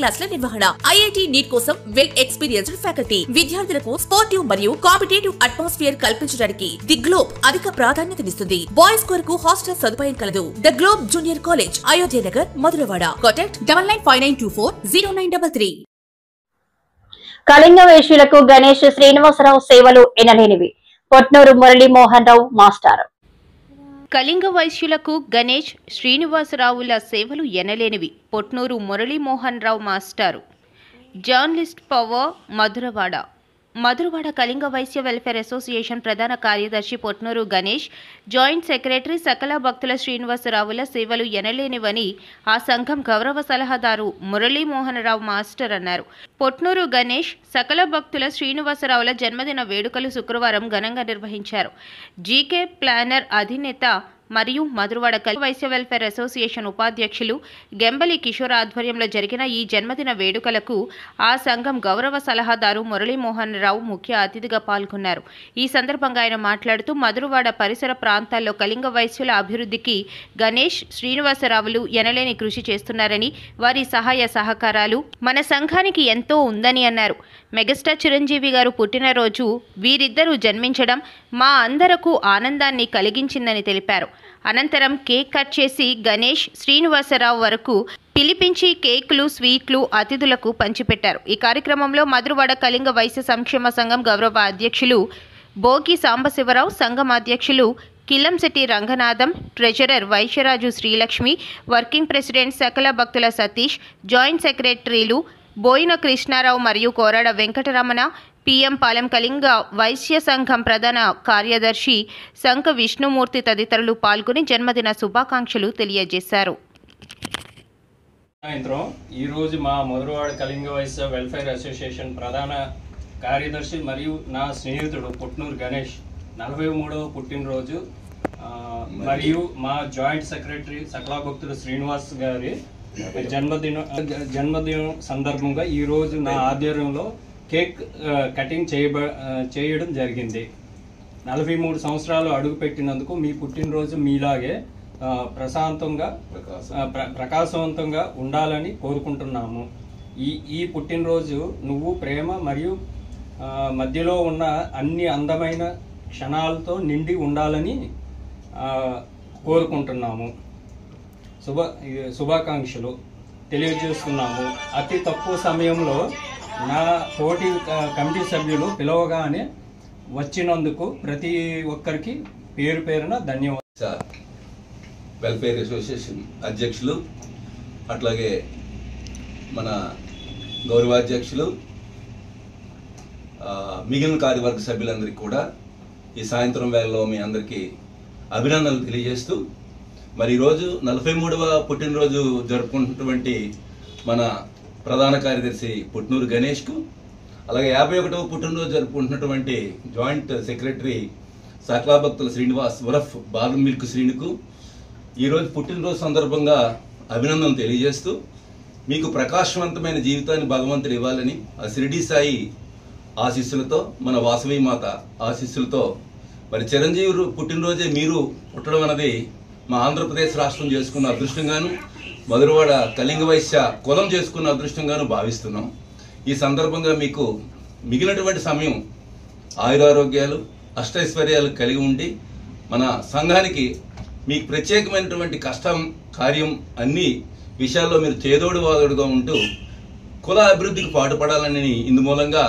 క్లాసుల నిర్వహణ, IIT NEET కోసం వెల్ ఎక్స్పీరియన్స్డ్ ఫ్యాకల్టీ, విద్యార్థులకు స్పోర్టివ్ మరియు కాంపిటేటివ్ అట్మాస్ఫియర్ కల్పించడానికి ది గ్లోబ్ అధిక ప్రాధాన్యతనిస్తుంది. బాయ్స్ కొరకు హాస్టల్ సదుపాయం కలదు. The Globe junior college, Ayodhya Nagar, Madhurawada. Contact 9959240933. Kalinga వేశ్యులకు గణేష్ శ్రీనివాసరావు సేవలు ఎనలేనివి. పొట్నూరు మురళీమోహన్ రావు మాస్టర్. కళింగ వైశ్యులకు గణేష్ శ్రీనివాసరావుల సేవలు ఎనలేనివి. పొట్నూరు మురళీమోహన్ రావు మాస్టారు. Journalist power, Madhurawada Kalinga Vysya welfare association ప్రధాన కార్యదర్శి పొట్నూరు గణేష్, జాయింట్ సెక్రటరీ సకల భక్తుల శ్రీనివాసరావుల సేవలు ఎనలేనివని ఆ సంఘం గౌరవ సలహాదారు మురళీమోహన్ రావు మాస్టర్ అన్నారు. పొట్నూరు గణేష్ సకల భక్తుల శ్రీనివాసరావుల జన్మదిన వేడుకలు శుక్రవారం ఘనంగా నిర్వహించారు. జీకే ప్లానర్ అధినేత మరియు మధురవాడ కళింగ వైశ్య వెల్ఫేర్ అసోసియేషన్ ఉపాధ్యక్షులు గెంబలి కిషోర్ ఆధ్వర్యంలో జరిగిన ఈ జన్మదిన వేడుకలకు ఆ సంఘం గౌరవ సలహాదారు మురళీమోహన్ రావు ముఖ్య అతిథిగా పాల్గొన్నారు. ఈ సందర్భంగా ఆయన మాట్లాడుతూ మధురవాడ పరిసర ప్రాంతాల్లో కళింగ వైశ్యుల అభివృద్ధికి గణేష్ శ్రీనివాసరావులు ఎనలేని కృషి చేస్తున్నారని, వారి సహాయ సహకారాలు మన సంఘానికి ఎంతో ఉందని అన్నారు. మెగాస్టార్ చిరంజీవి గారు పుట్టినరోజు వీరిద్దరూ జన్మించడం మా అందరకు ఆనందాన్ని కలిగించిందని తెలిపారు. అనంతరం కేక్ కట్ చేసి గణేష్ శ్రీనివాసరావు వరకు పిలిపించి కేకులు, స్వీట్లు అతిథులకు పంచిపెట్టారు. ఈ కార్యక్రమంలో మధురవాడ కళింగ వైశ్య సంక్షేమ సంఘం గౌరవ అధ్యక్షులు బోగి సాంబశివరావు, సంఘం అధ్యక్షులు Killamsetti Ranganatham, treasurer Vaishyaraju Srilakshmi, working president Sakala Bhaktula Satish, joint సెక్రటరీలు బోయిన కృష్ణారావు మరియు కోరాడ వెంకటరమణ, PM పాలెం కళింగ వైశ్య సంఘం ప్రధాన కార్యదర్శి శంఖ విష్ణుమూర్తి తదితరులు పాల్గొని జన్మదిన శుభాకాంక్షలు తెలియజేశారు. సాయంత్రం ఈరోజు మా మధురవాడ కళింగ వైశ్య వెల్ఫేర్ అసోసియేషన్ ప్రధాన కార్యదర్శి మరియు నా స్నేహితుడు పొట్నూరు గణేష్ 43వ పుట్టినరోజు మరియు మా జాయింట్ సెక్రటరీ సకల భక్తులు శ్రీనివాస్ గారి జన్మదినం సందర్భంగా ఈరోజు నా ఆధ్వర్యంలో కేక్ కటింగ్ చేయడం జరిగింది. 43 సంవత్సరాలు అడుగుపెట్టినందుకు మీ పుట్టినరోజు మీలాగే ప్రకాశవంతంగా ఉండాలని కోరుకుంటున్నాము. ఈ పుట్టినరోజు నువ్వు ప్రేమ మరియు మధ్యలో ఉన్న అన్ని అందమైన క్షణాలతో నిండి ఉండాలని కోరుకుంటున్నాము. శుభాకాంక్షలు తెలియజేస్తున్నాము. అతి తక్కువ సమయంలో నా తోటి కమిటీ సభ్యులు పిలవగానే వచ్చినందుకు ప్రతి ఒక్కరికి పేరు పేరున ధన్యవాదాలు. వెల్ఫేర్ అసోసియేషన్ అధ్యక్షులు, అట్లాగే మన గౌరవాధ్యక్షులు, మిగిలిన కార్యవర్గ సభ్యులందరికీ కూడా ఈ సాయంత్రం వేళలో మీ అందరికీ అభినందనలు తెలియజేస్తూ, మరి ఈరోజు 43వ పుట్టినరోజు జరుపుకుంటున్నటువంటి మన ప్రధాన కార్యదర్శి పొట్నూరు గణేష్కు, అలాగే 51వ పుట్టినరోజు జరుపుకుంటున్నటువంటి జాయింట్ సెక్రటరీ సకల భక్తుల శ్రీనివాస్ ఉరఫ్ బాదం మిల్క్ శ్రీనుకు ఈరోజు పుట్టినరోజు సందర్భంగా అభినందనలు తెలియజేస్తూ, మీకు ప్రకాశవంతమైన జీవితాన్ని భగవంతుడు ఇవ్వాలని ఆ షిరిడి సాయి ఆశీస్సులతో, మన వాసవి మాత ఆశీస్సులతో, మరి చిరంజీవి పుట్టినరోజే మీరు పుట్టడం అన్నది మా ఆంధ్రప్రదేశ్ రాష్ట్రం చేసుకున్న అదృష్టంగాను, మధురవాడ కళింగ వైశ్య కులం చేసుకున్న అదృష్టంగాను భావిస్తున్నాం. ఈ సందర్భంగా మీకు మిగిలినటువంటి సమయం ఆయురారోగ్యాలు, అష్టైశ్వర్యాలు కలిగి ఉండి మన సంఘానికి మీకు ప్రత్యేకమైనటువంటి కష్టం, కార్యం అన్ని విషయాల్లో మీరు చేదోడు వాదోడుగా ఉంటూ కుల అభివృద్ధికి పాటుపడాలని ఇందు మూలంగా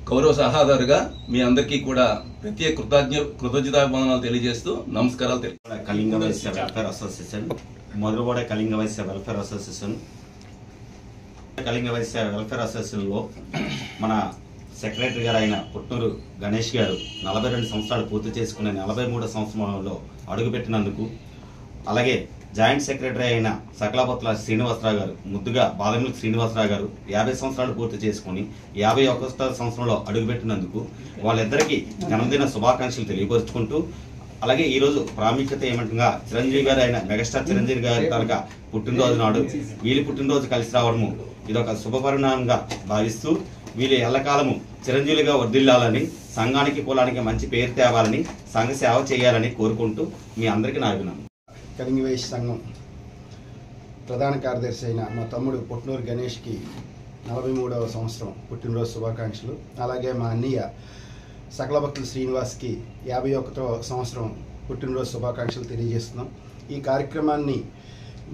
గౌరవ సలహాదారుగా మీ అందరికీ కూడా ప్రత్యేక కృతజ్ఞతాభివందనాలు తెలియజేస్తూ నమస్కారాలు తెలియజేస్తాను. Kalinga Vysya welfare association, Madhurawada Kalinga Vysya welfare association, Kalinga Vysya welfare అసోసియేషన్లో మన సెక్రటరీ గారు అయిన పొట్నూరు గణేష్ గారు 42 సంవత్సరాలు పూర్తి చేసుకునే 43వ సంవత్సరంలో అడుగుపెట్టినందుకు, అలాగే జాయింట్ సెక్రటరీ అయిన సకలాపత్ల శ్రీనివాసరావు గారు, ముద్దుగా బాదమిల్క్ శ్రీనివాసరావు గారు 50 సంవత్సరాలు పూర్తి చేసుకుని 51వ సంవత్సరంలో అడుగుపెట్టినందుకు వాళ్ళిద్దరికీ జన్మదిన శుభాకాంక్షలు తెలియపరుచుకుంటూ, అలాగే ఈరోజు ప్రాముఖ్యత ఏమంటగా చిరంజీవి గారు అయిన మెగాస్టార్ చిరంజీవి గారి తనక పుట్టినరోజు నాడు వీళ్ళ పుట్టినరోజు కలిసి రావడము ఇదొక శుభపరిణామంగా భావిస్తూ, వీళ్ళు ఎల్లకాలము చిరంజీవులుగా వర్ధిల్లాలని, సంఘానికి కులానికి మంచి పేరు తేవాలని, సంఘ సేవ చేయాలని కోరుకుంటూ మీ అందరికీ నా అభినందనలు. కళింగ వైశ్య సంఘం ప్రధాన కార్యదర్శి అయిన మా తమ్ముడు పొట్నూరు గణేష్కి 43వ సంవత్సరం పుట్టినరోజు శుభాకాంక్షలు. అలాగే మా అన్నయ్య సకల భక్తులు శ్రీనివాస్కి 51వ సంవత్సరం పుట్టినరోజు శుభాకాంక్షలు తెలియజేస్తున్నాం. ఈ కార్యక్రమాన్ని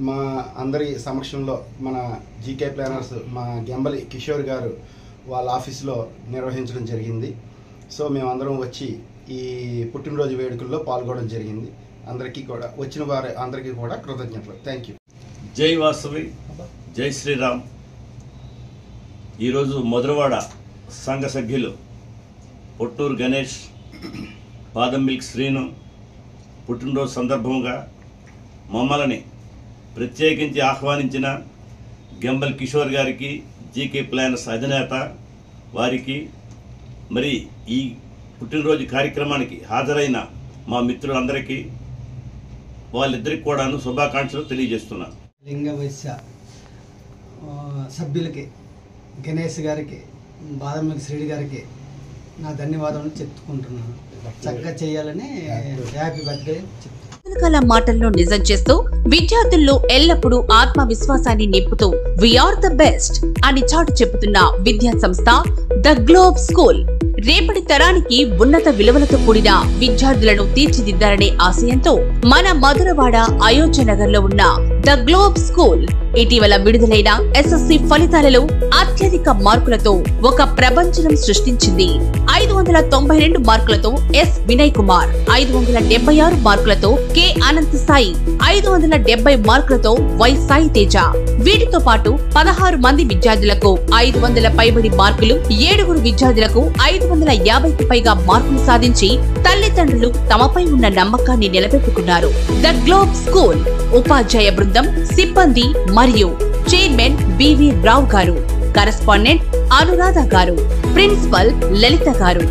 మా అందరి సమక్షంలో మన జీకే ప్లానర్స్ మా గెంబలి కిషోర్ గారు వాళ్ళ ఆఫీసులో నిర్వహించడం జరిగింది. సో మేమందరం వచ్చి ఈ పుట్టినరోజు వేడుకల్లో పాల్గొనడం జరిగింది. అందరికీ కూడా వచ్చిన వారి అందరికీ కూడా కృతజ్ఞతలు. Thank you. జై వాసవి, జై శ్రీరామ్. ఈరోజు మధురవాడ సంఘ సభ్యులు పొట్నూరు గణేష్, బాదం మిల్క్ శ్రీను పుట్టినరోజు సందర్భంగా మమ్మల్ని ప్రత్యేకించి ఆహ్వానించిన గెంబల్ కిషోర్ గారికి, జీకే ప్లానర్స్ అధినేత వారికి, మరి ఈ పుట్టినరోజు కార్యక్రమానికి హాజరైన మా మిత్రులందరికీ వాళ్ళిద్దరికి కూడాను శుభాకాంక్షలు తెలియజేస్తున్నాను. లింగ వైశ్య సభ్యులకి, గణేష్ గారికి, బాదం మిల్క్ శ్రీడి గారికి నా ధన్యవాదాలు చెప్పుకుంటున్నాను. చక్కగా చేయాలని హ్యాపీ బర్త్డే చెప్తాను. మాటల్లో నిజం చేస్తూ విద్యార్థుల్లో ఎల్లప్పుడూ ఆత్మవిశ్వాసాన్ని నింపుతూ వీఆర్ ద బెస్ట్ అని చాటు చెబుతున్న విద్యా సంస్థ ద గ్లోబ్ స్కూల్. రేపటి తరానికి ఉన్నత విలువలతో కూడిన విద్యార్థులను తీర్చిదిద్దారనే ఆశయంతో మన మధురవాడ అయోధ్యనగర్ లో ఉన్న ద గ్లోబ్ స్కూల్ ఇటీవల విడుదలైన ఎస్ఎస్సి ఫలితాలలో అత్యధిక మార్కులతో ఒక ప్రపంచం సృష్టించింది. 592 మార్కులతో ఎస్ వినయ్ కుమార్, 576 మార్కులతో కె అనంత్ సాయి, 570 మార్కులతో వై సాయి తేజ. వీటితో పాటు 16 మంది విద్యార్థులకు 500 పైబడి మార్కులు, 7 విద్యార్థులకు 550కి పైగా మార్కులు సాధించి తల్లిదండ్రులు తమపై ఉన్న నమ్మకాన్ని నిలబెట్టుకున్నారు. ద గ్లోబ్ స్కూల్ ఉపాధ్యాయ బృందం, సిబ్బంది మరియు చైర్మన్ బివి రావు గారు, కరెస్పాండెంట్ అనురాధ గారు, ప్రిన్సిపల్ లలిత గారు.